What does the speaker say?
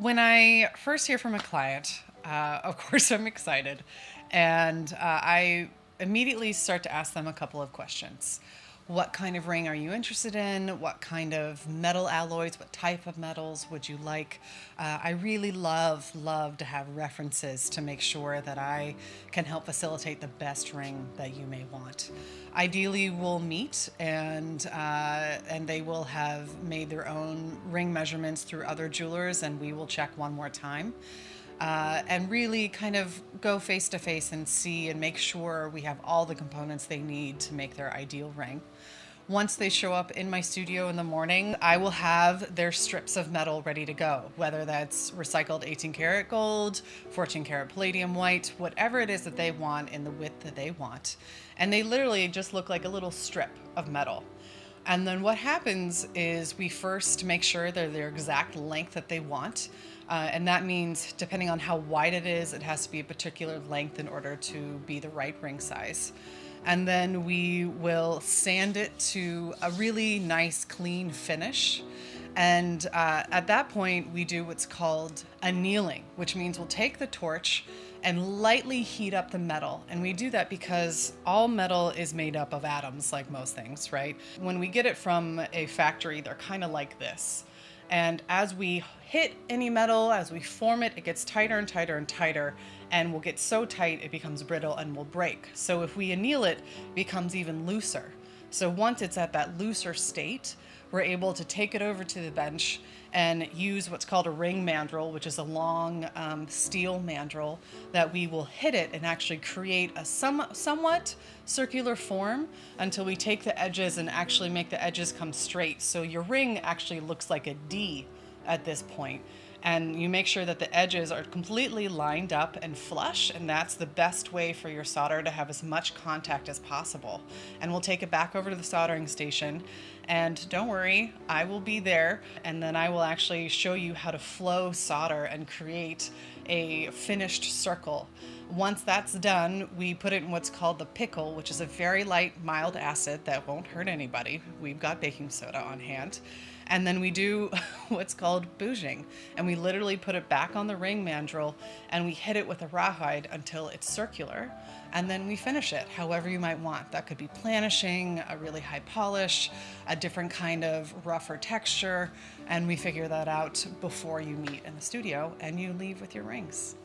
When I first hear from a client, of course I'm excited, and I immediately start to ask them a couple of questions. What kind of ring are you interested in? What kind of metal alloys? What type of metals would you like? I really love to have references to make sure that I can help facilitate the best ring that you may want. Ideally, we'll meet and they will have made their own ring measurements through other jewelers, and we will check one more time. And really kind of go face to face and see and make sure we have all the components they need to make their ideal ring. Once they show up in my studio in the morning, I will have their strips of metal ready to go, whether that's recycled 18 karat gold, 14 karat palladium white, whatever it is that they want in the width that they want. And they literally just look like a little strip of metal. And then what happens is we first make sure they're their exact length that they want. And that means depending on how wide it is, it has to be a particular length in order to be the right ring size. And then we will sand it to a really nice clean finish. And at that point, we do what's called annealing, which means we'll take the torch and lightly heat up the metal. And we do that because all metal is made up of atoms, like most things, right? When we get it from a factory, they're kind of like this. And as we hit any metal, as we form it, it gets tighter and tighter and tighter, and will get so tight it becomes brittle and will break. So if we anneal it, it becomes even looser. So once it's at that looser state, we're able to take it over to the bench and use what's called a ring mandrel, which is a long steel mandrel that we will hit it and actually create a somewhat circular form until we take the edges and actually make the edges come straight. So your ring actually looks like a D at this point. And you make sure that the edges are completely lined up and flush, and that's the best way for your solder to have as much contact as possible. And we'll take it back over to the soldering station, and don't worry, I will be there, and then I will actually show you how to flow solder and create a finished circle. Once that's done, we put it in what's called the pickle, which is a very light, mild acid that won't hurt anybody. We've got baking soda on hand. And then we do what's called bouging, and we literally put it back on the ring mandrel and we hit it with a rawhide until it's circular, and then we finish it however you might want. That could be planishing, a really high polish, a different kind of rougher texture, and we figure that out before you meet in the studio and you leave with your rings.